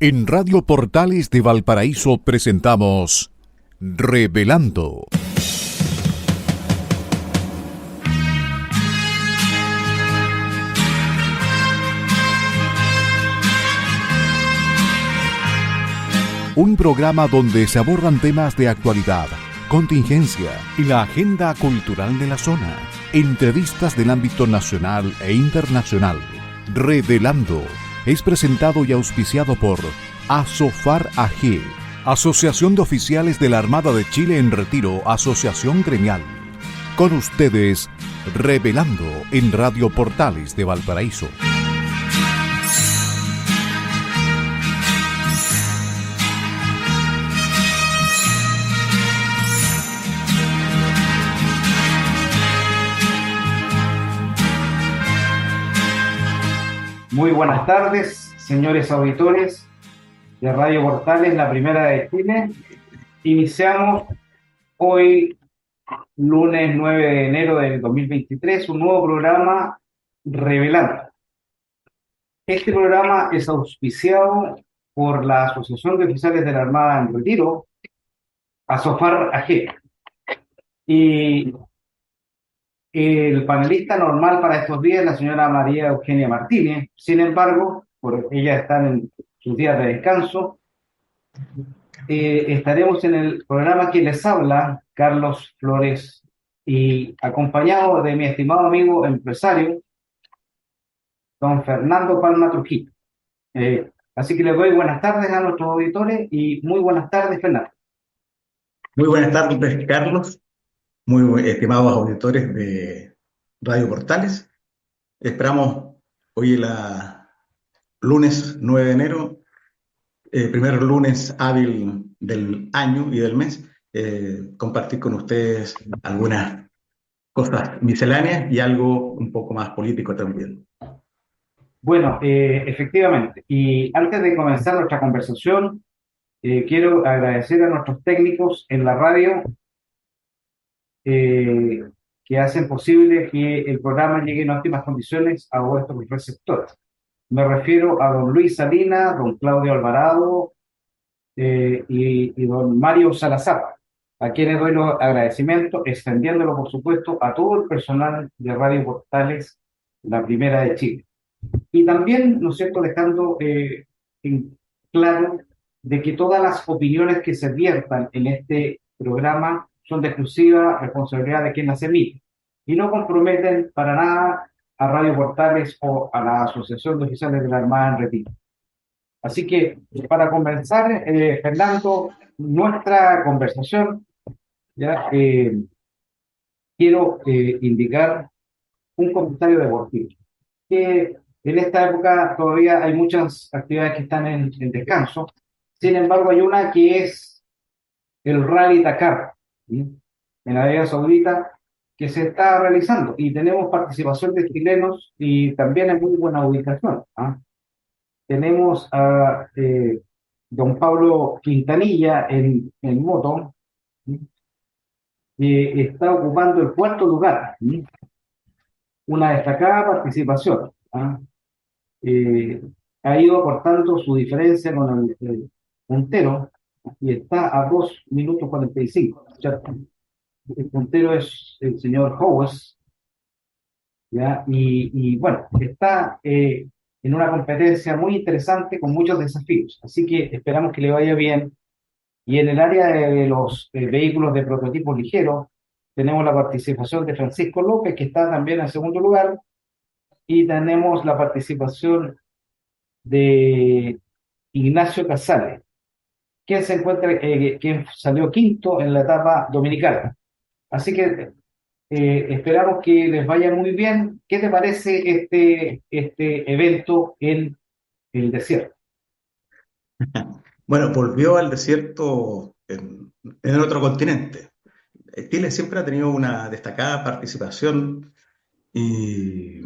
En Radio Portales de Valparaíso presentamos Revelando. Un programa donde se abordan temas de actualidad, contingencia y la agenda cultural de la zona. Entrevistas del ámbito nacional e internacional. Revelando es presentado y auspiciado por Asofar AG, Asociación de Oficiales de la Armada de Chile en Retiro, Asociación Gremial. Con ustedes, Revelando en Radio Portales de Valparaíso. Muy buenas tardes, señores auditores de Radio Portales, la primera de Chile. Iniciamos hoy, lunes 9 de enero del 2023, un nuevo programa Revelando. Este programa es auspiciado por la Asociación de Oficiales de la Armada en Retiro, Asofar AG. Y el panelista normal para estos días es la señora María Eugenia Martínez. Sin embargo, por ella están en sus días de descanso, estaremos en el programa que les habla, Carlos Flores, y acompañado de mi estimado amigo empresario, don Fernando Palma Trujillo. Así que les doy buenas tardes a nuestros auditores y muy buenas tardes, Fernando. Muy buenas tardes, Carlos. Muy estimados auditores de Radio Portales. Esperamos hoy, lunes 9 de enero, primer lunes hábil del año y del mes, compartir con ustedes algunas cosas misceláneas y algo un poco más político también. Bueno, efectivamente. Y antes de comenzar nuestra conversación, quiero agradecer a nuestros técnicos en la radio que hacen posible que el programa llegue en óptimas condiciones a vuestros receptores. Me refiero a don Luis Salinas, don Claudio Alvarado y don Mario Salazar, a quienes doy los agradecimientos, extendiéndolo, por supuesto, a todo el personal de Radio Portales, la primera de Chile. Y también, ¿no es cierto?, dejando en claro de que todas las opiniones que se viertan en este programa son de exclusiva responsabilidad de quien las emite y no comprometen para nada a Radio Portales o a la Asociación de Oficiales de la Armada en Retiro. Así que, para comenzar, Fernando, nuestra conversación, ya quiero indicar un comentario deportivo. Que en esta época todavía hay muchas actividades que están en descanso. Sin embargo, hay una que es el Rally Dakar, ¿sí?, en Arabia Saudita, que se está realizando y tenemos participación de chilenos y también en muy buena ubicación. Tenemos a don Pablo Quintanilla en moto, ¿sí?, que está ocupando el cuarto lugar, ¿sí?, una destacada participación. Ha ido acortando su diferencia con el puntero y está a 2 minutos 45. O sea, el puntero es el señor Howes, ¿ya? Y bueno, está en una competencia muy interesante con muchos desafíos. Así que esperamos que le vaya bien. Y en el área de los vehículos de prototipos ligeros, tenemos la participación de Francisco López, que está también en segundo lugar, y tenemos la participación de Ignacio Casale, quien se encuentra, quien salió quinto en la etapa dominical. Así que esperamos que les vaya muy bien. ¿Qué te parece este evento en el desierto? Bueno, volvió al desierto en otro continente. Chile siempre ha tenido una destacada participación y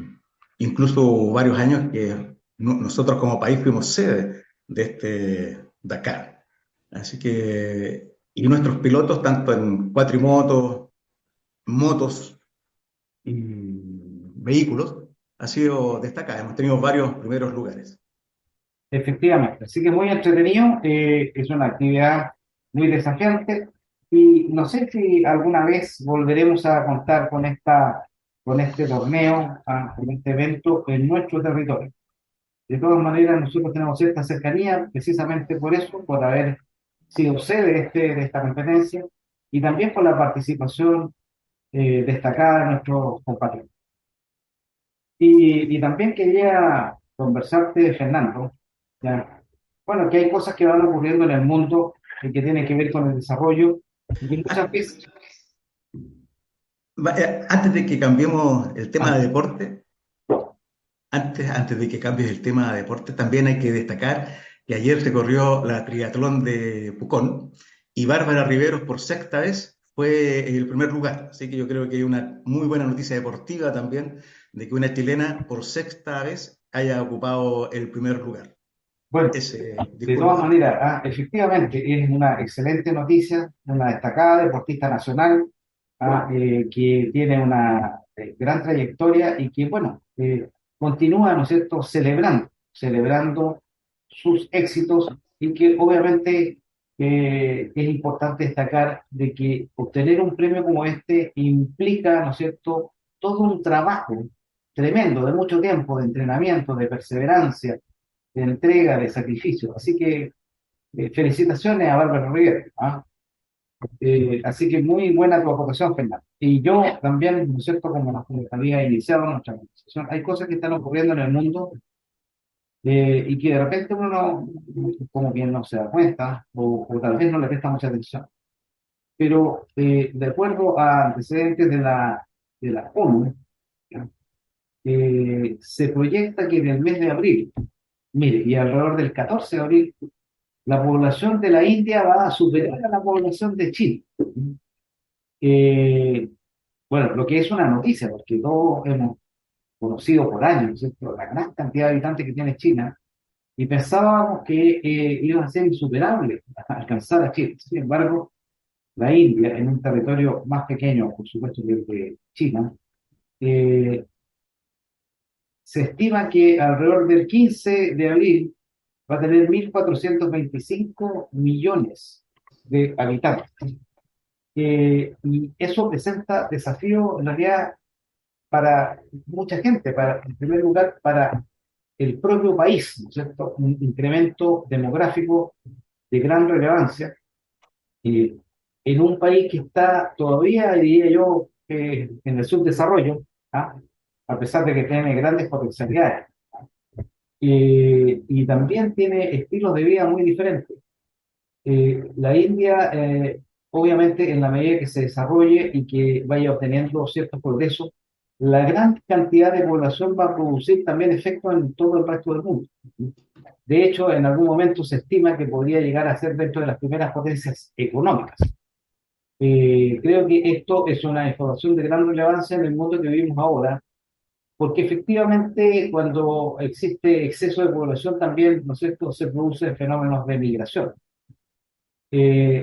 incluso hubo varios años que nosotros como país fuimos sede de este Dakar. Así que, y nuestros pilotos, tanto en cuatrimotos, motos y vehículos, ha sido destacada. Hemos tenido varios primeros lugares. efectivamente. Así que muy entretenido, es una actividad muy desafiante y no sé si alguna vez volveremos a contar con este torneo, con este evento en nuestro territorio. De todas maneras, nosotros tenemos cierta cercanía precisamente por eso, por haber sido sede de esta competencia y también por la participación destacada de nuestros compatriotas. Y también quería conversarte, Fernando, ya, bueno, que hay cosas que van ocurriendo en el mundo y que tienen que ver con el desarrollo y que muchas Ah, veces, Antes de que cambiemos el tema ah, de deporte, antes de que cambies el tema de deporte, también hay que destacar que ayer se corrió la triatlón de Pucón y Bárbara Riveros por sexta vez fue el primer lugar. Así que yo creo que hay una muy buena noticia deportiva también de que una chilena por sexta vez haya ocupado el primer lugar. bueno, de todas Disculpa. maneras, efectivamente es una excelente noticia, una destacada deportista nacional, que tiene una gran trayectoria y que, bueno, continúa, ¿no es cierto?, celebrando sus éxitos y que obviamente es importante destacar de que obtener un premio como este implica, ¿no es cierto?, todo un trabajo tremendo de mucho tiempo, de entrenamiento, de perseverancia, de entrega, de sacrificio. Así que felicitaciones a Bárbara Rivera. Así que muy buena tu aportación, Fernando. Y yo también, ¿no es cierto?, como nos había iniciado nuestra conversación, hay cosas que están ocurriendo en el mundo y que de repente uno no, como bien no se da cuenta o tal vez no le presta mucha atención. Pero de acuerdo a antecedentes de la ONU, ¿ya? Se proyecta que en el mes de abril, mire, y alrededor del 14 de abril, la población de la India va a superar a la población de Chile. Eh, bueno, lo que es una noticia, porque todos hemos conocido por años, ¿no es cierto?, la gran cantidad de habitantes que tiene China y pensábamos que iban a ser insuperables hasta alcanzar a Chile. Sin embargo, la India, en un territorio más pequeño, por supuesto, que el de China, eh, se estima que alrededor del 15 de abril va a tener 1.425 millones de habitantes. Y eso presenta desafío en realidad para mucha gente, en primer lugar para el propio país, ¿no es cierto? Un incremento demográfico de gran relevancia eh, en un país que está todavía, diría yo, en el subdesarrollo, ¿ah? A pesar de que tiene grandes potencialidades. Y también tiene estilos de vida muy diferentes. La India, obviamente, en la medida que se desarrolle y que vaya obteniendo ciertos progresos, la gran cantidad de población va a producir también efectos en todo el resto del mundo. De hecho, en algún momento se estima que podría llegar a ser dentro de las primeras potencias económicas. Creo que esto es una información de gran relevancia en el mundo que vivimos ahora, porque efectivamente cuando existe exceso de población también, ¿no es cierto?, se producen fenómenos de migración.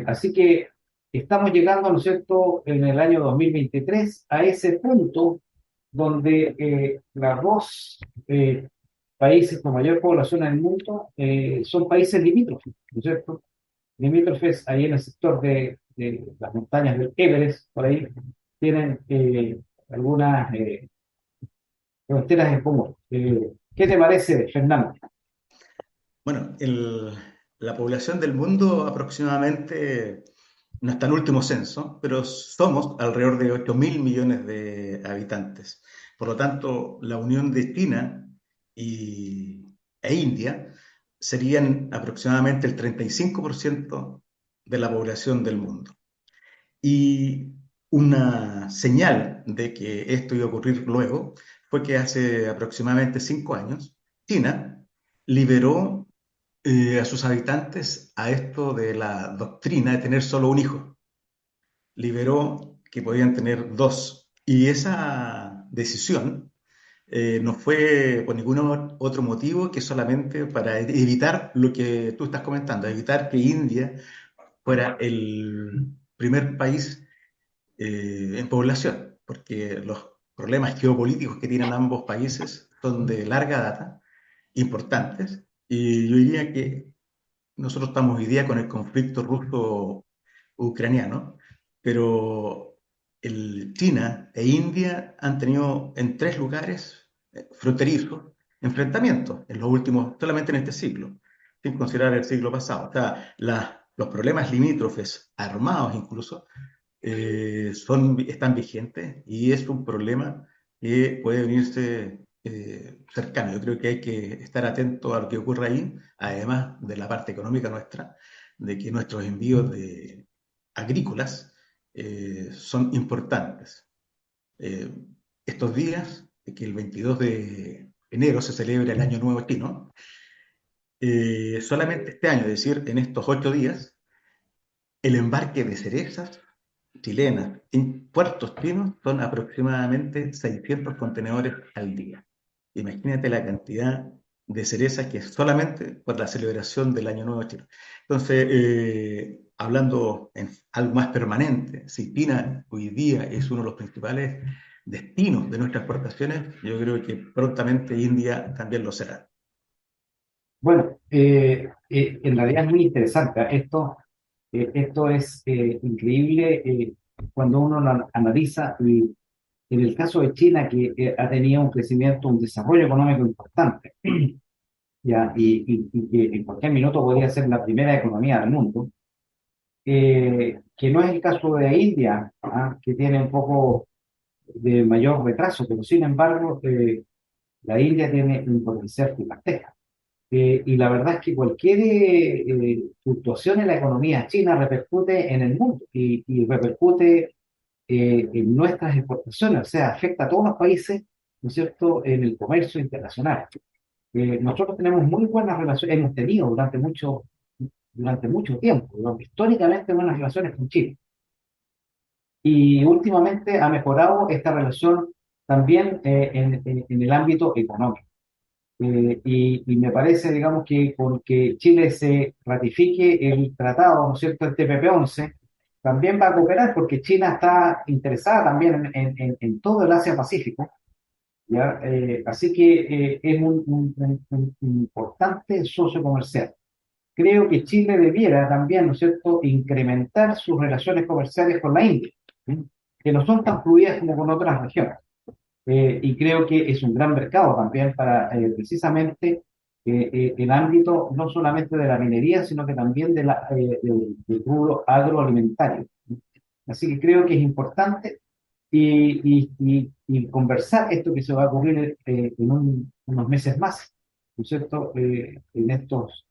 Así que estamos llegando, ¿no es cierto?, en el año 2023 a ese punto donde los dos países con mayor población en el mundo son países limítrofes, ¿no es cierto? Limítrofes ahí en el sector de las montañas del Everest, por ahí, tienen algunas fronteras en común. ¿Qué te parece, Fernando? Bueno, la población del mundo aproximadamente, no está en el último censo, pero somos alrededor de 8.000 millones de habitantes. Por lo tanto, la unión de China e India serían aproximadamente el 35% de la población del mundo. Y una señal de que esto iba a ocurrir luego fue que hace aproximadamente 5 años, China liberó a sus habitantes a esto de la doctrina de tener solo un hijo. Liberó que podían tener dos. Y esa decisión no fue por ningún otro motivo que solamente para evitar lo que tú estás comentando, evitar que India fuera el primer país en población, porque los problemas geopolíticos que tienen ambos países son de larga data, importantes, Y yo diría que nosotros estamos hoy día con el conflicto ruso-ucraniano, pero China e India han tenido en tres lugares fronterizos enfrentamientos en los últimos, solamente en este siglo, sin considerar el siglo pasado. O sea, los problemas limítrofes, armados incluso, están vigentes y es un problema que puede venirse cercano. Yo creo que hay que estar atento a lo que ocurre ahí, además de la parte económica nuestra, de que nuestros envíos de agrícolas son importantes. Eh, Estos días, que el 22 de enero se celebra el Año Nuevo Chino, solamente este año, es decir, en estos 8 días, el embarque de cerezas chilenas en puertos chinos son aproximadamente 600 contenedores al día. Imagínate la cantidad de cerezas que es solamente por la celebración del Año Nuevo chino. Entonces, hablando en algo más permanente, si China hoy día es uno de los principales destinos de nuestras exportaciones, yo creo que prontamente India también lo será. Bueno, en realidad es muy interesante. Esto es increíble cuando uno lo analiza. Y en el caso de China, que ha tenido un crecimiento, un desarrollo económico importante, ya, y que en cualquier minuto podría ser la primera economía del mundo, que no es el caso de India, que tiene un poco de mayor retraso, pero sin embargo, la India tiene un potencial gigantesco. Y la verdad es que cualquier fluctuación en la economía china repercute en el mundo y repercute en nuestras exportaciones, o sea, afecta a todos los países, ¿no es cierto?, en el comercio internacional. Nosotros tenemos muy buenas relaciones, hemos tenido durante mucho tiempo, históricamente buenas relaciones con Chile. Y últimamente ha mejorado esta relación también en el ámbito económico. Y me parece, digamos, que porque Chile se ratifique el tratado, ¿no es cierto?, el TPP-11, también va a cooperar porque China está interesada también en todo el Asia-Pacífico, ¿ya? Así que es un importante socio comercial. Creo que Chile debiera también, ¿no es cierto?, incrementar sus relaciones comerciales con la India, ¿sí?, que no son tan fluidas como con otras regiones. Y creo que es un gran mercado también para precisamente el ámbito no solamente de la minería, sino que también del rubro agroalimentario. Así que creo que es importante y conversar esto que se va a ocurrir unos meses más, ¿no es cierto?, en estos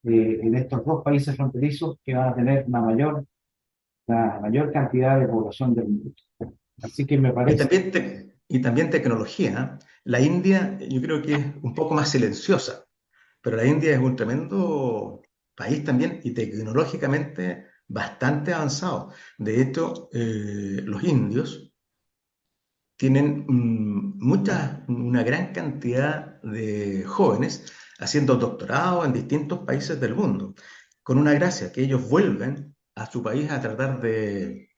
dos países fronterizos que van a tener la mayor cantidad de población del mundo. Así que me Y parece. también, y también tecnología. ¿Eh? La India yo creo que es un poco más silenciosa, pero la India es un tremendo país también y tecnológicamente bastante avanzado. De hecho, los indios tienen una gran cantidad de jóvenes haciendo doctorado en distintos países del mundo, con una gracia que ellos vuelven a su país a tratar de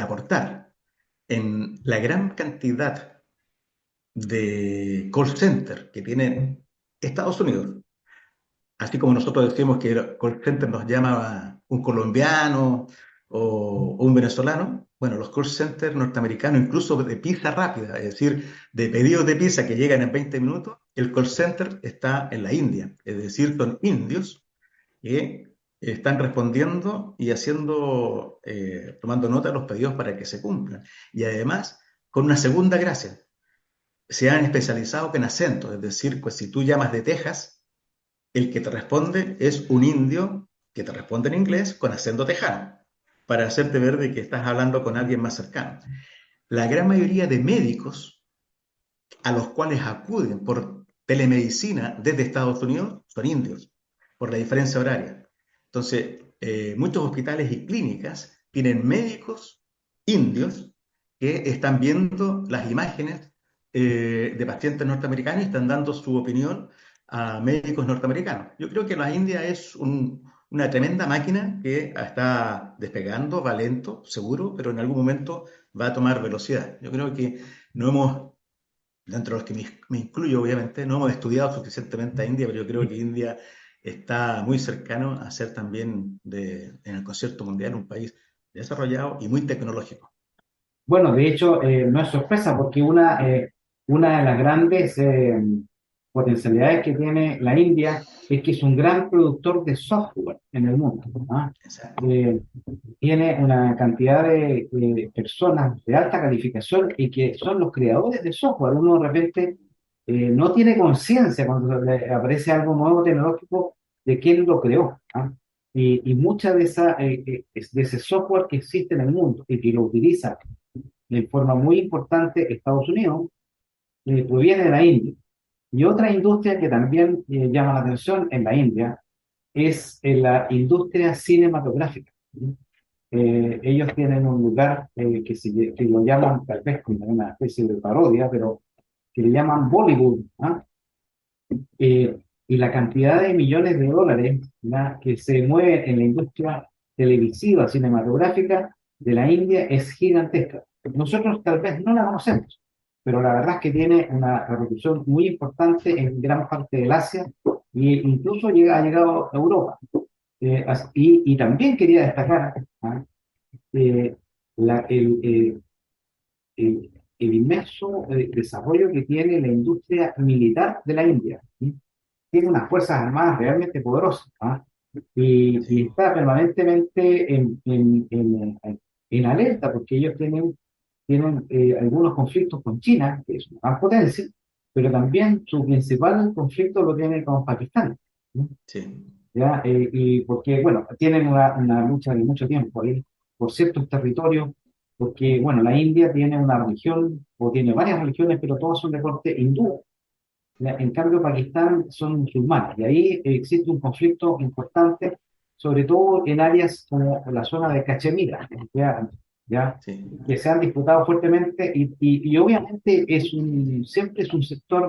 aportar en la gran cantidad de call center que tiene Estados Unidos. Así como nosotros decimos que el call center nos llama un colombiano o un venezolano, bueno, los call centers norteamericanos, incluso de pizza rápida, es decir, de pedidos de pizza que llegan en 20 minutos, el call center está en la India, es decir, son indios que están respondiendo y haciendo, tomando nota de los pedidos para que se cumplan. Y además, con una segunda gracia, se han especializado en acentos, es decir, pues si tú llamas de Texas, el que te responde es un indio que te responde en inglés con acento tejano, para hacerte ver de que estás hablando con alguien más cercano. La gran mayoría de médicos a los cuales acuden por telemedicina desde Estados Unidos son indios, por la diferencia horaria. Entonces, muchos hospitales y clínicas tienen médicos indios que están viendo las imágenes de pacientes norteamericanos y están dando su opinión a médicos norteamericanos. Yo creo que la India es una tremenda máquina que está despegando, va lento, seguro, pero en algún momento va a tomar velocidad. Yo creo que no hemos dentro de los que me incluyo, obviamente, no hemos estudiado suficientemente a India, pero yo creo que India está muy cercano a ser también en el concierto mundial un país desarrollado y muy tecnológico. Bueno, de hecho, no es sorpresa porque una de las grandes potencialidades que tiene la India es que es un gran productor de software en el mundo. ¿Ah? Exacto. Eh, Tiene una cantidad de personas de alta calificación y que son los creadores de software. Uno de repente no tiene conciencia cuando le aparece algo nuevo tecnológico de quién lo creó. ¿Ah? Y mucha de ese software que existe en el mundo y que lo utiliza de forma muy importante Estados Unidos, proviene de la India. Y otra industria que también llama la atención en la India es la industria cinematográfica. Ellos tienen un lugar que lo llaman, tal vez como una especie de parodia, pero que le llaman Bollywood. ¿Ah? Y la cantidad de millones de dólares, ¿ya?, que se mueve en la industria televisiva, cinematográfica de la India es gigantesca. Nosotros tal vez no la conocemos, pero la verdad es que tiene una repercusión muy importante en gran parte del Asia e incluso ha llegado a Europa. Y también quería destacar, ¿ah?, eh, el inmenso desarrollo que tiene la industria militar de la India. ¿Sí? Tiene unas fuerzas armadas realmente poderosas. ¿Ah? Y Sí. está permanentemente en alerta porque ellos tienen algunos conflictos con China, que es una gran potencia, pero también su principal conflicto lo tiene con Pakistán. ¿Sí? Sí. ¿Ya? Y porque, bueno, tienen una lucha de mucho tiempo ahí por ciertos territorios, porque, bueno, la India tiene una religión, o tiene varias religiones, pero todas son de corte hindú. ¿Ya? En cambio, Pakistán son musulmanes, y ahí existe un conflicto importante, sobre todo en áreas como la zona de Cachemira, ¿ya? ¿Ya? Sí. Que se han disputado fuertemente, y obviamente siempre es un sector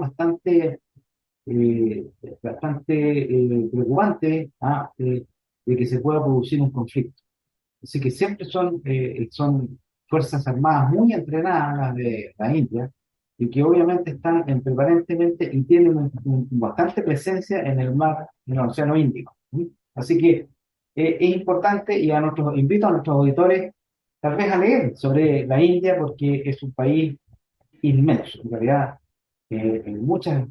eh, bastante preocupante, de que se pueda producir un conflicto. Así que siempre son fuerzas armadas muy entrenadas las de la India y que obviamente están permanentemente y tienen bastante presencia en el mar, en el Océano Índico. ¿Sí? Así que es importante y invito a nuestros auditores tal vez a leer sobre la India porque es un país inmenso, en realidad, en muchas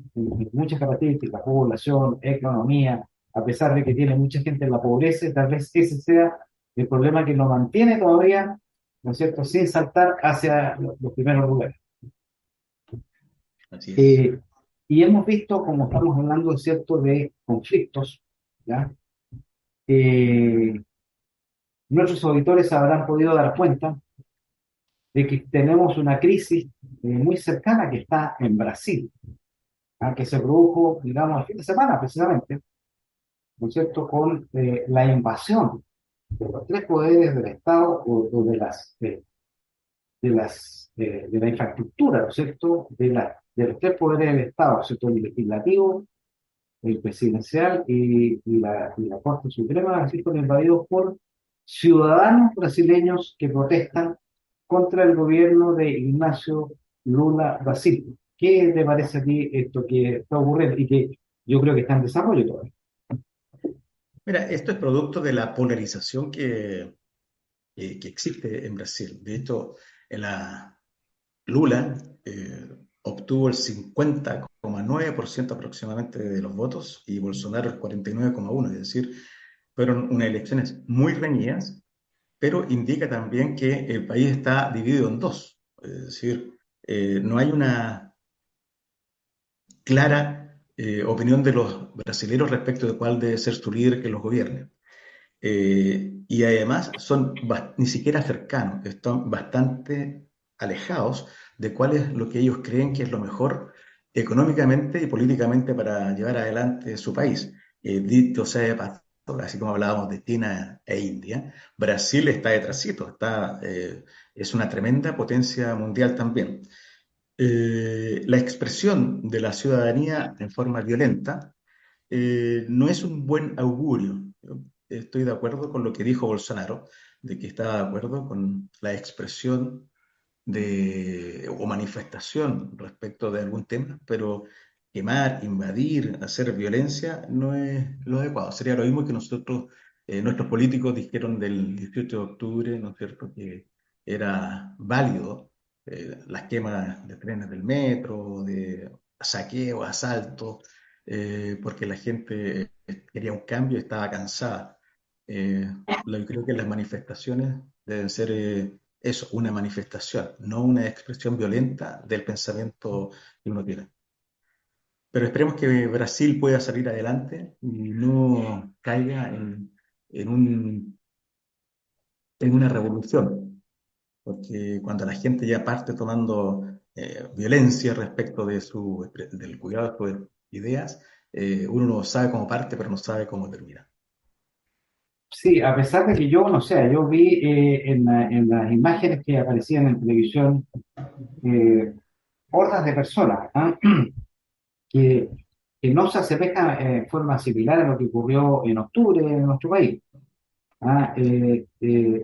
características, población, economía, a pesar de que tiene mucha gente en la pobreza, tal vez ese sea el problema que lo mantiene todavía, ¿no es cierto?, sin saltar hacia los primeros lugares. Así es. Eh, y hemos visto, como estamos hablando, ¿cierto?, de conflictos, ¿ya? Eh, Nuestros auditores habrán podido dar cuenta de que tenemos una crisis muy cercana que está en Brasil, que se produjo, digamos, el fin de semana precisamente, ¿no es cierto?, con la invasión de los tres poderes del Estado o de la infraestructura, ¿no es cierto?, de los tres poderes del Estado, ¿no es cierto?, el legislativo, el presidencial y la Corte Suprema, así son invadidos por ciudadanos brasileños que protestan contra el gobierno de Ignacio Lula da Silva. ¿Qué te parece a ti esto que está ocurriendo y que yo creo que está en desarrollo todavía? Mira, esto es producto de la polarización que existe en Brasil. De hecho, la Lula obtuvo el 50,9% aproximadamente de los votos y Bolsonaro el 49,1%, es decir, fueron unas elecciones muy reñidas, pero indica también que el país está dividido en dos, es decir, no hay una clara opinión de los brasileños respecto de cuál debe ser su líder que los gobierne. Y además son ni siquiera cercanos, están bastante alejados de cuál es lo que ellos creen que es lo mejor económicamente y políticamente para llevar adelante su país. Dicho sea de paso, así como hablábamos de China e India, Brasil está detrásito, es una tremenda potencia mundial también. La expresión de la ciudadanía en forma violenta no es un buen augurio. Yo estoy de acuerdo con lo que dijo Bolsonaro, de que estaba de acuerdo con la expresión o manifestación respecto de algún tema, pero quemar, invadir, hacer violencia no es lo adecuado. Sería lo mismo que nuestros políticos dijeron del 18 de octubre, ¿no es cierto?, que era válido las quemas de trenes del metro, de saqueo, asalto, porque la gente quería un cambio y estaba cansada. Yo creo que las manifestaciones deben ser eso, una manifestación, no una expresión violenta del pensamiento que uno tiene. Pero esperemos que Brasil pueda salir adelante y no caiga en en una revolución, porque cuando la gente ya parte tomando violencia respecto del cuidado de sus ideas, uno no sabe cómo parte, pero no sabe cómo termina. Sí, a pesar de que yo, no sé, yo vi en las imágenes que aparecían en televisión eh, hordas de personas, ¿ah? que, que no se asemejan en forma similar a lo que ocurrió en octubre en nuestro país. ¿Ah?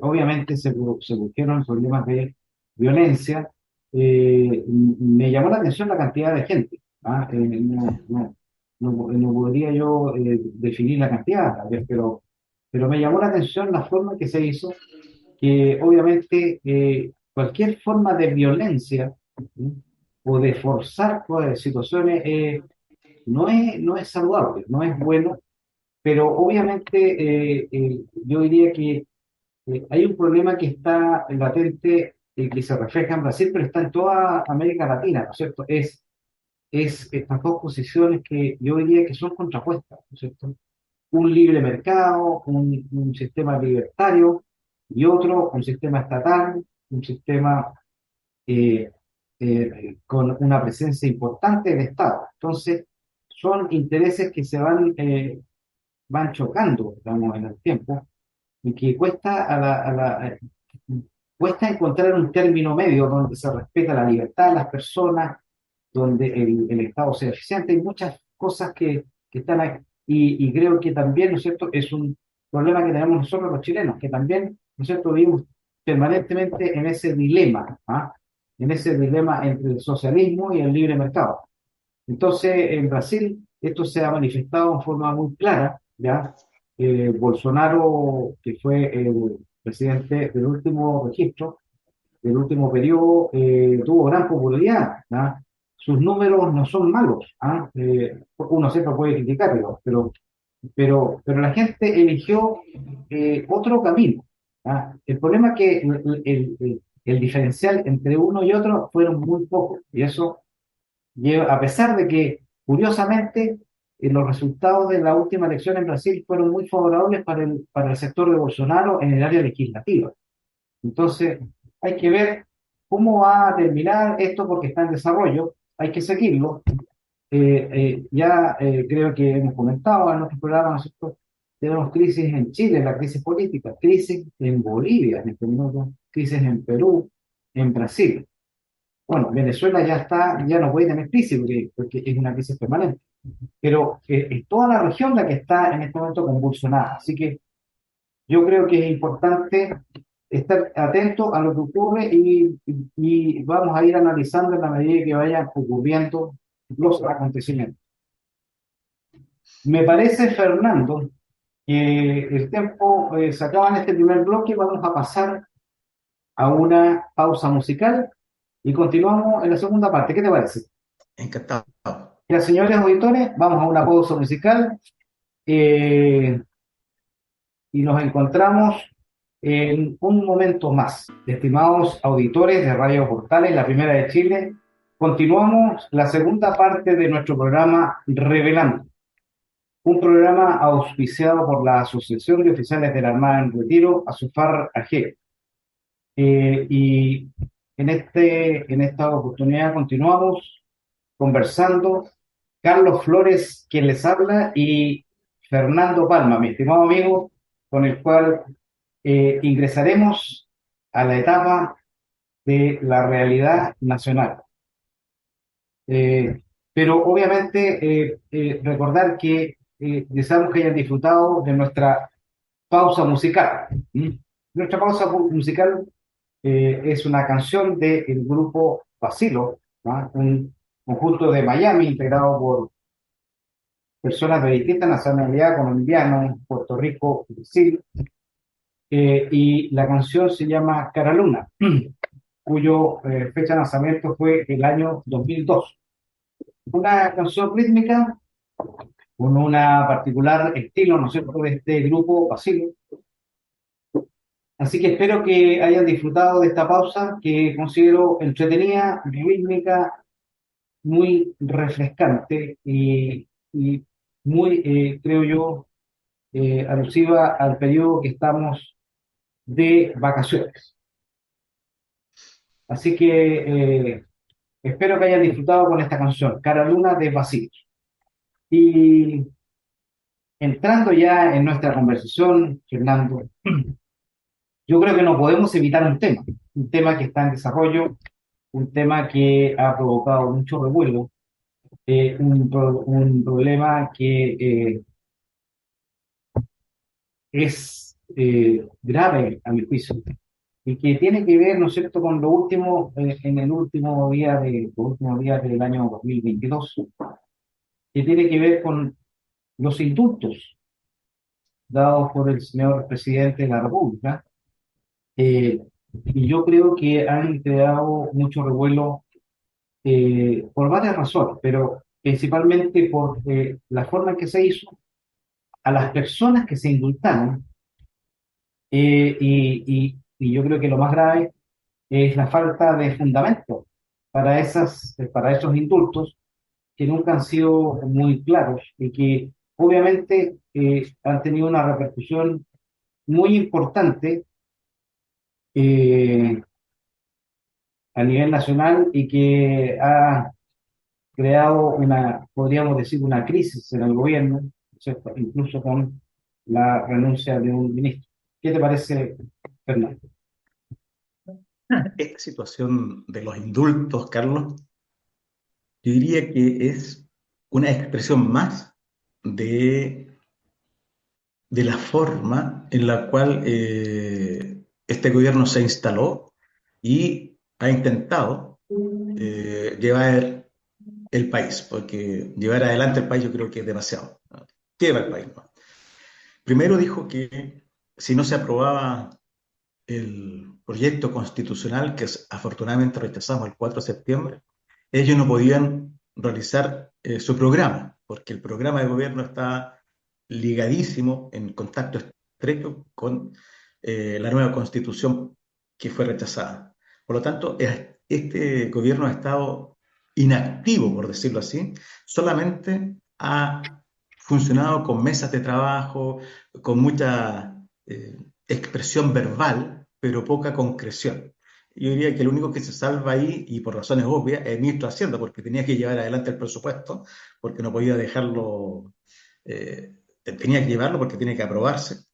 Obviamente se produjeron problemas de violencia. Me llamó la atención la cantidad de gente. ¿Ah? No podría yo definir la cantidad, a ver, pero me llamó la atención la forma que se hizo, que obviamente cualquier forma de violencia, ¿sí?, o de forzar pues, situaciones no es saludable, no es bueno, pero obviamente yo diría que hay un problema que está latente, que se refleja en Brasil, pero está en toda América Latina, ¿no es cierto? Es estas dos posiciones que yo diría que son contrapuestas, ¿no es cierto? Un libre mercado, un sistema libertario y otro, un sistema estatal, un sistema eh, con una presencia importante del Estado. Entonces, son intereses que van chocando, digamos, en el tiempo y que cuesta encontrar un término medio donde se respeta la libertad de las personas, donde el Estado sea eficiente. Hay muchas cosas que están ahí. Y creo que también, ¿no es cierto?, es un problema que tenemos nosotros los chilenos, que también, ¿no es cierto?, vivimos permanentemente en ese dilema, ¿ah?, en ese dilema entre el socialismo y el libre mercado. Entonces, en Brasil, esto se ha manifestado en forma muy clara, ¿ya? Bolsonaro, que fue el presidente del último registro, del último periodo, tuvo gran popularidad, ¿ya? Sus números no son malos, ¿ah? Uno siempre puede criticarlo, pero la gente eligió otro camino, ¿ah? El problema es que el diferencial entre uno y otro fueron muy pocos, y eso a pesar de que, curiosamente, los resultados de la última elección en Brasil fueron muy favorables para el sector de Bolsonaro en el área legislativa. Entonces, hay que ver cómo va a terminar esto porque está en desarrollo, hay que seguirlo. Creo que hemos comentado en nuestro programa, nosotros tenemos crisis en Chile, la crisis política, crisis en Bolivia en este minuto, crisis en Perú, en Brasil. Bueno, Venezuela ya está, ya no puede tener crisis porque es una crisis permanente, pero es toda la región la que está en este momento convulsionada. Así que yo creo que es importante estar atento a lo que ocurre y vamos a ir analizando en la medida que vayan ocurriendo los acontecimientos. Me parece, Fernando, que el tiempo se acaba en este primer bloque. Vamos a pasar a una pausa musical y continuamos en la segunda parte. ¿Qué te parece? Encantado. Ya, señores auditores, vamos a una pausa musical eh, y nos encontramos en un momento más. Estimados auditores de Radio Portales, la primera de Chile, continuamos la segunda parte de nuestro programa Revelando, un programa auspiciado por la Asociación de Oficiales de la Armada en Retiro, ASOFAR AG. Y en esta oportunidad continuamos conversando. Carlos Flores, quien les habla, y Fernando Palma, mi estimado amigo, con el cual ingresaremos a la etapa de la realidad nacional. Pero obviamente recordar que deseamos que hayan disfrutado de nuestra pausa musical. ¿Mm? Nuestra pausa musical Es una canción del grupo Bacilo, ¿no? Un conjunto de Miami integrado por personas de distintas nacionalidades, colombianos, Puerto Rico, Brasil, y la canción se llama Cara Luna, cuyo fecha de lanzamiento fue el año 2002. Una canción rítmica con una particular estilo, ¿no es cierto?, de este grupo Basilo. Así que espero que hayan disfrutado de esta pausa que considero entretenida, rítmica, muy refrescante y muy, creo yo, alusiva al periodo que estamos de vacaciones. Así que espero que hayan disfrutado con esta canción, Cara Luna de Basilo. Y entrando ya en nuestra conversación, Fernando, yo creo que no podemos evitar un tema que está en desarrollo, un tema que ha provocado mucho revuelo, un problema que es grave a mi juicio y que tiene que ver, ¿no es cierto?, con lo último, en el último día los últimos días del año 2022, que tiene que ver con los indultos dados por el señor presidente de la República. Eh, y yo creo que han creado mucho revuelo por varias razones, pero principalmente por la forma en que se hizo, a las personas que se indultaron, y yo creo que lo más grave es la falta de fundamento para esos indultos que nunca han sido muy claros y que obviamente han tenido una repercusión muy importante eh, a nivel nacional y que ha creado podríamos decir, una crisis en el gobierno, ¿cierto?, incluso con la renuncia de un ministro. ¿Qué te parece, Fernando? Esta situación de los indultos, Carlos, yo diría que es una expresión más de, de la forma en la cual este gobierno se instaló y ha intentado llevar el país, porque llevar adelante el país yo creo que es demasiado, ¿no? Lleva el país, ¿no? Primero dijo que si no se aprobaba el proyecto constitucional que afortunadamente rechazamos el 4 de septiembre, ellos no podían realizar su programa, porque el programa de gobierno está ligadísimo, en contacto estrecho con la nueva constitución que fue rechazada. Por lo tanto, este gobierno ha estado inactivo, por decirlo así, solamente ha funcionado con mesas de trabajo, con mucha expresión verbal, pero poca concreción. Yo diría que el único que se salva ahí, y por razones obvias, es el ministro de Hacienda, porque tenía que llevar adelante el presupuesto, porque no podía dejarlo, tenía que llevarlo porque tiene que aprobarse,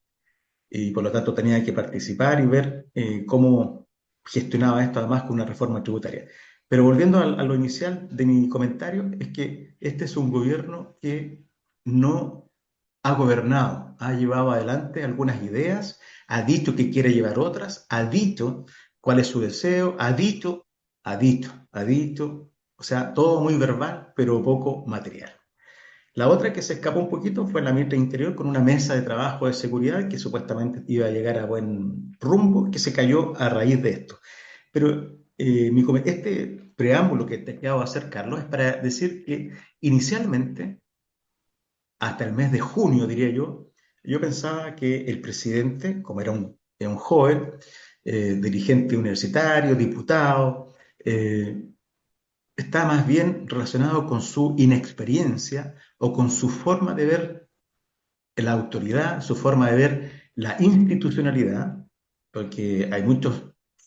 y por lo tanto tenía que participar y ver cómo gestionaba esto, además con una reforma tributaria. Pero volviendo a lo inicial de mi comentario, es que este es un gobierno que no ha gobernado, ha llevado adelante algunas ideas, ha dicho que quiere llevar otras, ha dicho cuál es su deseo, ha dicho, o sea, todo muy verbal, pero poco material. La otra que se escapó un poquito fue la ministra de Interior con una mesa de trabajo de seguridad que supuestamente iba a llegar a buen rumbo, que se cayó a raíz de esto. Pero este preámbulo que te acabo de hacer, Carlos, es para decir que inicialmente hasta el mes de junio, diría yo pensaba que el presidente, como era un joven, dirigente universitario, diputado, está más bien relacionado con su inexperiencia o con su forma de ver la autoridad, su forma de ver la institucionalidad, porque hay mucha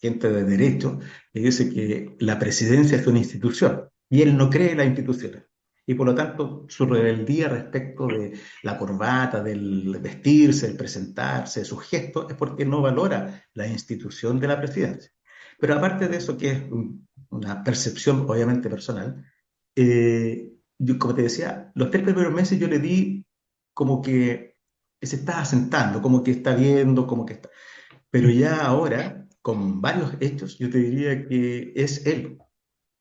gente de derecho que dice que la presidencia es una institución y él no cree en las instituciones. Y por lo tanto, su rebeldía respecto de la corbata, del vestirse, del presentarse, de sus gestos, es porque no valora la institución de la presidencia. Pero aparte de eso, que es una percepción obviamente personal, como te decía, los 3 primeros meses yo le di como que se está asentando, como que está viendo, como que está. Pero ya ahora, con varios hechos, yo te diría que es él.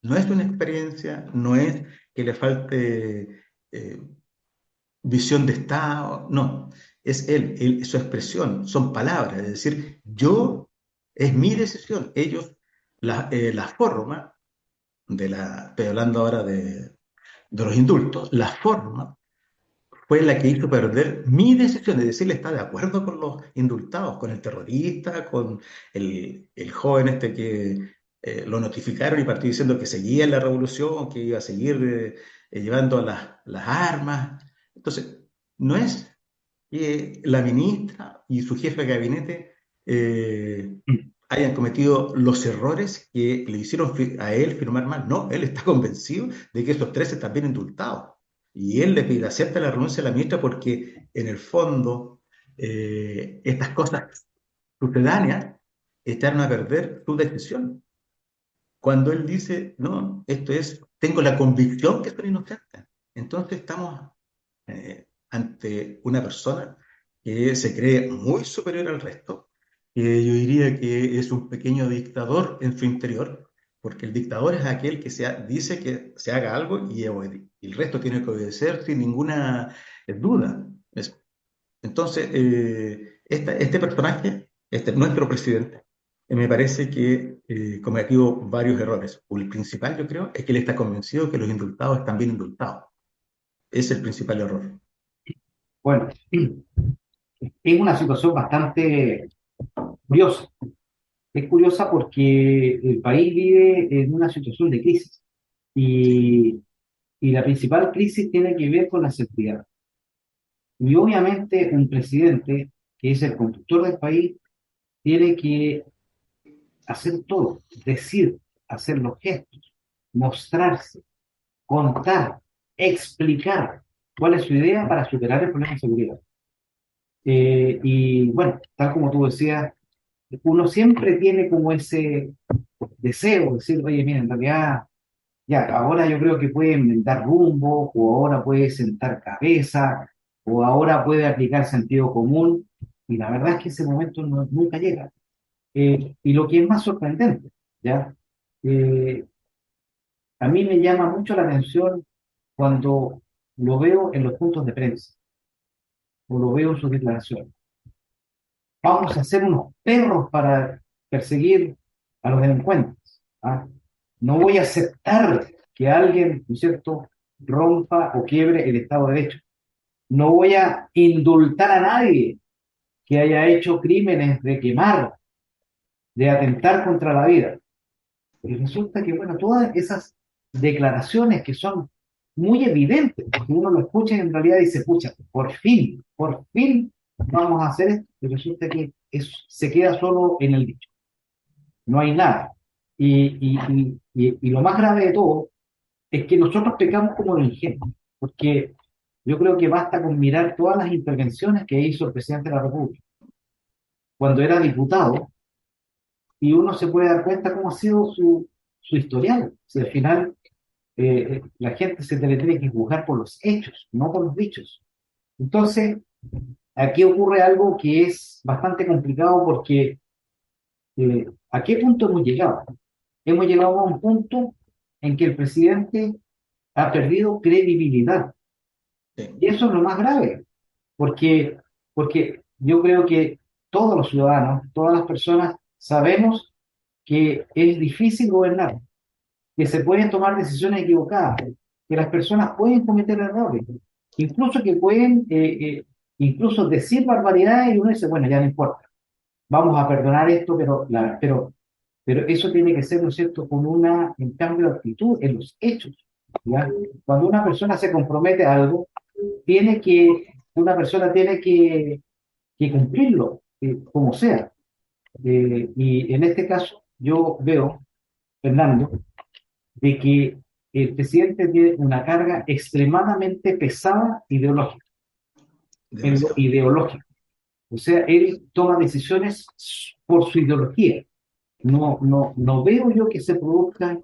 No es una experiencia, no es que le falte visión de Estado, no, es su expresión, son palabras, es decir, es mi decisión, la forma estoy hablando ahora de los indultos, la forma fue la que hizo perder mi decisión, es decir, está de acuerdo con los indultados, con el terrorista, con el joven este que lo notificaron y partió diciendo que seguía en la revolución, que iba a seguir llevando las armas. Entonces, no es que la ministra y su jefe de gabinete hayan cometido los errores que le hicieron a él firmar mal. No, él está convencido de que estos tres están bien indultados. Y él le pide, acepta la renuncia de la ministra porque en el fondo estas cosas sucedáneas echaron a perder su decisión. Cuando él dice, no, tengo la convicción que son inocentes. Entonces estamos ante una persona que se cree muy superior al resto, que yo diría que es un pequeño dictador en su interior, porque el dictador es aquel que dice que se haga algo y el resto tiene que obedecer sin ninguna duda. Entonces, este personaje, nuestro presidente, me parece que cometió varios errores. El principal, yo creo, es que él está convencido que los indultados están bien indultados. Es el principal error. Bueno, es una situación bastante curiosa. Es curiosa porque el país vive en una situación de crisis y, y la principal crisis tiene que ver con la seguridad. Y obviamente un presidente que es el conductor del país tiene que hacer todo, decir, hacer los gestos, mostrarse, contar, explicar cuál es su idea para superar el problema de seguridad. Y bueno, tal como tú decías, uno siempre tiene como ese deseo de decir, oye, mira, en realidad, ya, ahora yo creo que pueden dar rumbo, o ahora puede sentar cabeza, o ahora puede aplicar sentido común, y la verdad es que ese momento nunca llega. Y lo que es más sorprendente, ¿ya? Eh, a mí me llama mucho la atención cuando lo veo en los puntos de prensa, o lo veo en sus declaraciones. Vamos a ser unos perros para perseguir a los delincuentes. ¿Ah? No voy a aceptar que alguien, ¿no es cierto?, rompa o quiebre el Estado de Derecho. No voy a indultar a nadie que haya hecho crímenes de quemar, de atentar contra la vida. Y resulta que, bueno, todas esas declaraciones que son muy evidentes, porque uno lo escucha y en realidad dice, pucha, por fin vamos a hacer esto, y resulta que se queda solo en el dicho, no hay nada. Y lo más grave de todo es que nosotros pecamos como de ingenuos, porque yo creo que basta con mirar todas las intervenciones que hizo el presidente de la República cuando era diputado, y uno se puede dar cuenta cómo ha sido su historial. Si al final la gente se le tiene que juzgar por los hechos, no por los dichos. Entonces, aquí ocurre algo que es bastante complicado porque ¿a qué punto hemos llegado? Hemos llegado a un punto en que el presidente ha perdido credibilidad. Sí. Y eso es lo más grave, porque, porque yo creo que todos los ciudadanos, todas las personas, sabemos que es difícil gobernar, que se pueden tomar decisiones equivocadas, que las personas pueden cometer errores, incluso que pueden incluso decir barbaridades y uno dice, bueno, ya no importa, vamos a perdonar esto, pero eso tiene que ser, ¿no es cierto?, con un cambio de actitud en los hechos. ¿Ya? Cuando una persona se compromete a algo, una persona tiene que cumplirlo, como sea. Y en este caso, yo veo, Fernando, de que el presidente tiene una carga extremadamente pesada ideológica, en lo Demasiado. ideológico. O sea, él toma decisiones por su ideología. No veo yo que se produzca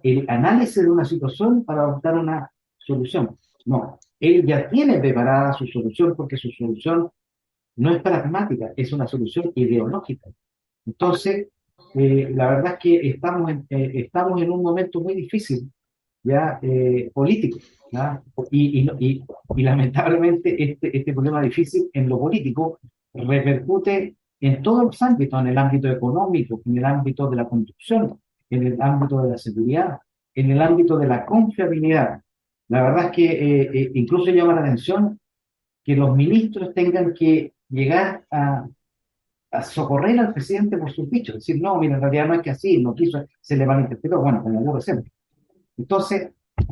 el análisis de una situación para adoptar una solución. No, él ya tiene preparada su solución porque su solución no es pragmática, es una solución ideológica. Entonces, la verdad es que estamos en un momento muy difícil, ya político, ¿ya? Y lamentablemente este problema difícil en lo político repercute en todos los ámbitos, en el ámbito económico, en el ámbito de la construcción, en el ámbito de la seguridad, en el ámbito de la confiabilidad. La verdad es que incluso llama la atención que los ministros tengan que llegar a socorrer al presidente por sus dichos, decir, no, mira, en realidad no es que así, no quiso, se le malinterpretó, bueno, como ocurre siempre. Entonces,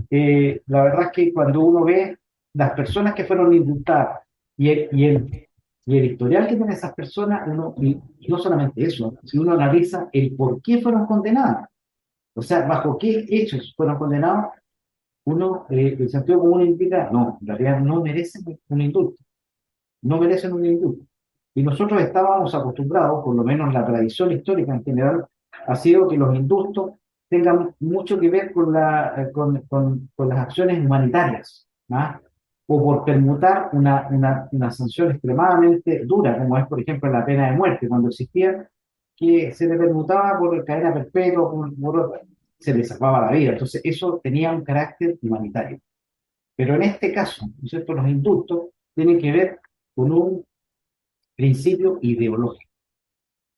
la verdad es que cuando uno ve las personas que fueron indultadas y el historial que tienen esas personas, y no solamente eso, si uno analiza el por qué fueron condenadas, o sea, bajo qué hechos fueron condenados, el sentido común indica, no, en realidad no merecen un indulto, no merecen un indulto. Y nosotros estábamos acostumbrados, por lo menos la tradición histórica en general, ha sido que los indultos tengan mucho que ver con las acciones humanitarias, ¿ah? O por permutar una sanción extremadamente dura, como es, por ejemplo, la pena de muerte, cuando existía, que se le permutaba por cadena perpetua, se le salvaba la vida. Entonces, eso tenía un carácter humanitario. Pero en este caso, ¿no es cierto?, los indultos tienen que ver con un principio ideológico.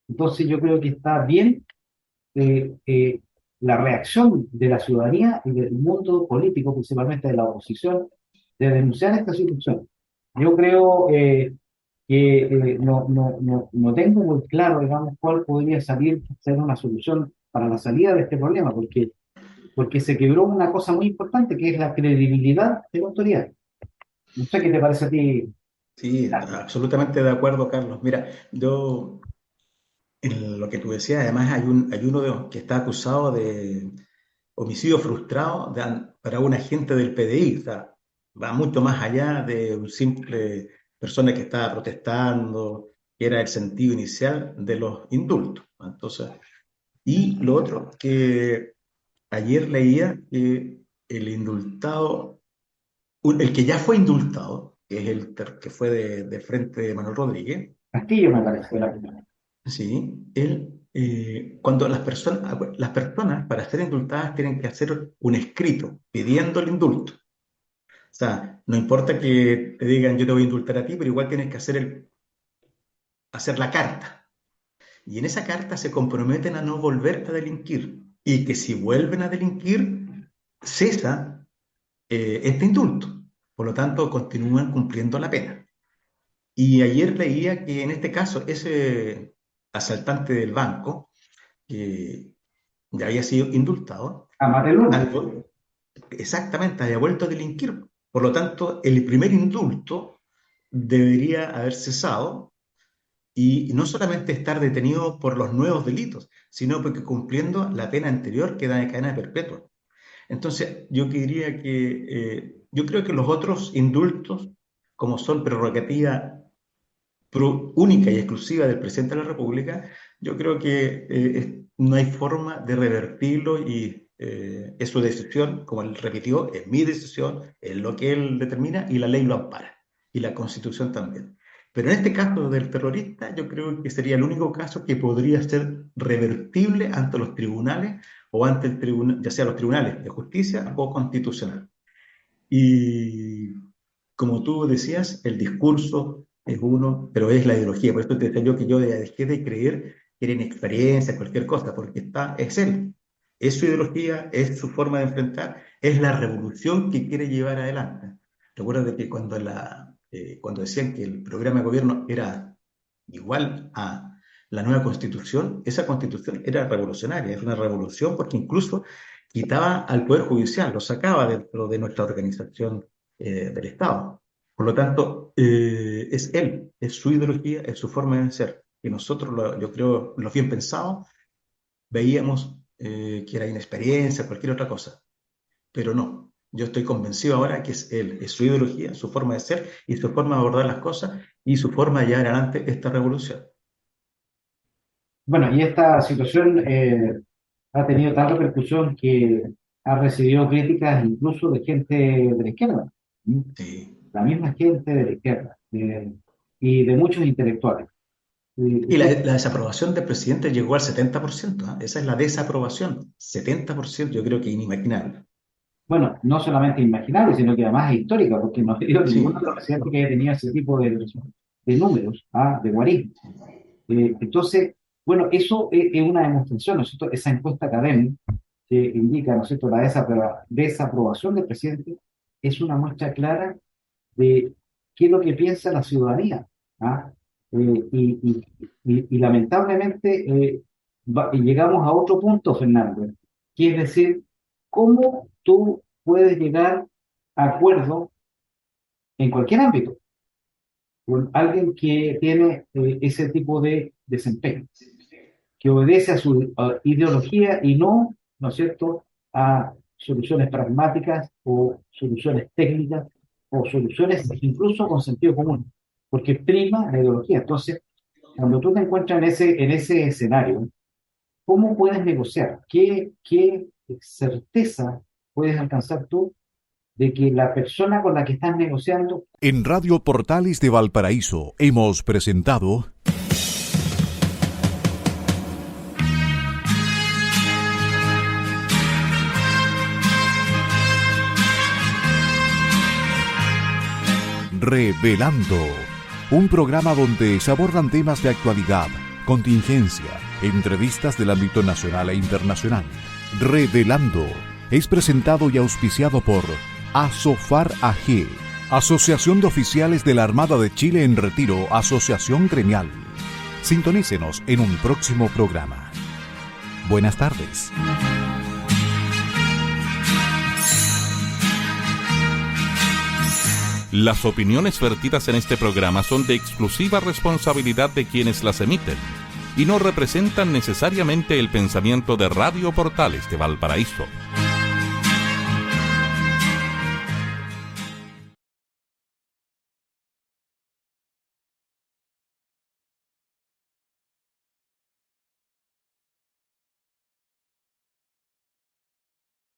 Entonces yo creo que está bien la reacción de la ciudadanía y del mundo político, principalmente de la oposición, de denunciar esta situación. Yo creo que no tengo muy claro, digamos, cuál podría ser una solución para la salida de este problema, porque se quebró una cosa muy importante, que es la credibilidad de la autoridad. No sé qué te parece a ti. Sí, absolutamente de acuerdo, Carlos. Mira, yo en lo que tú decías, además hay uno que está acusado de homicidio frustrado para un agente del PDI. O sea, va mucho más allá de un simple persona que estaba protestando, que era el sentido inicial de los indultos. Entonces, y lo otro, que ayer leía que el indultado, el que ya fue indultado, que es que fue de frente de Manuel Rodríguez. Castillo me parece la primera. Sí, cuando las personas para ser indultadas tienen que hacer un escrito pidiendo el indulto. O sea, no importa que te digan yo te voy a indultar a ti, pero igual tienes que hacer la carta. Y en esa carta se comprometen a no volver a delinquir y que si vuelven a delinquir, cesa este indulto. Por lo tanto, continúan cumpliendo la pena. Y ayer leía que en este caso ese asaltante del banco, que ya había sido indultado, Amate Luna. algo, exactamente, había vuelto a delinquir. Por lo tanto, el primer indulto debería haber cesado y no solamente estar detenido por los nuevos delitos, sino porque cumpliendo la pena anterior queda de cadena perpetua. Entonces, yo creo que los otros indultos, como son prerrogativa única y exclusiva del presidente de la República, yo creo que no hay forma de revertirlo y es su decisión, como él repitió, es mi decisión, es lo que él determina y la ley lo ampara y la Constitución también. Pero en este caso del terrorista, yo creo que sería el único caso que podría ser revertible ante los tribunales o ante el tribunal, ya sea los tribunales de justicia o constitucional. Y como tú decías, el discurso es uno, pero es la ideología. Por eso te decía yo que yo dejé de creer que era inexperiencia, cualquier cosa, porque es él. Es su ideología, es su forma de enfrentar, es la revolución que quiere llevar adelante. Recuerda de que cuando decían que el programa de gobierno era igual a la nueva constitución, esa constitución era revolucionaria, es una revolución porque incluso quitaba al Poder Judicial, lo sacaba dentro de nuestra organización del Estado. Por lo tanto, es él, es su ideología, es su forma de ser. Y nosotros, yo creo, los bien pensados, veíamos que era inexperiencia, cualquier otra cosa. Pero no, yo estoy convencido ahora que es él, es su ideología, su forma de ser y su forma de abordar las cosas y su forma de llevar adelante esta revolución. Bueno, y esta situación ha tenido tal repercusión que ha recibido críticas incluso de gente de la izquierda, ¿sí? Sí, La misma gente de la izquierda y de muchos intelectuales. Y la desaprobación del presidente llegó al 70%, ¿ah? Esa es la desaprobación, 70%, yo creo que inimaginable. Bueno, no solamente imaginable, sino que además es histórica, porque no ha habido ningún Sí, otro presidente que haya tenido ese tipo de números, de guarismo. Entonces, bueno, eso es una demostración, ¿no es cierto? Esa encuesta académica que indica, ¿no es cierto?, la desaprobación del presidente es una muestra clara de qué es lo que piensa la ciudadanía. ¿Ah? Y lamentablemente llegamos a otro punto, Fernando, que es decir, cómo tú puedes llegar a acuerdo en cualquier ámbito con alguien que tiene ese tipo de desempeño, que obedece a su ideología y no, ¿no es cierto?, a soluciones pragmáticas o soluciones técnicas o soluciones incluso con sentido común, porque prima la ideología. Entonces, cuando tú te encuentras en ese escenario, ¿cómo puedes negociar? ¿Qué certeza puedes alcanzar tú de que la persona con la que estás negociando... En Radio Portales de Valparaíso hemos presentado Revelando, un programa donde se abordan temas de actualidad, contingencia, entrevistas del ámbito nacional e internacional. Revelando es presentado y auspiciado por Asofar AG, Asociación de Oficiales de la Armada de Chile en Retiro, Asociación Gremial. Sintonícenos en un próximo programa. Buenas tardes. Las opiniones vertidas en este programa son de exclusiva responsabilidad de quienes las emiten y no representan necesariamente el pensamiento de Radio Portales de Valparaíso.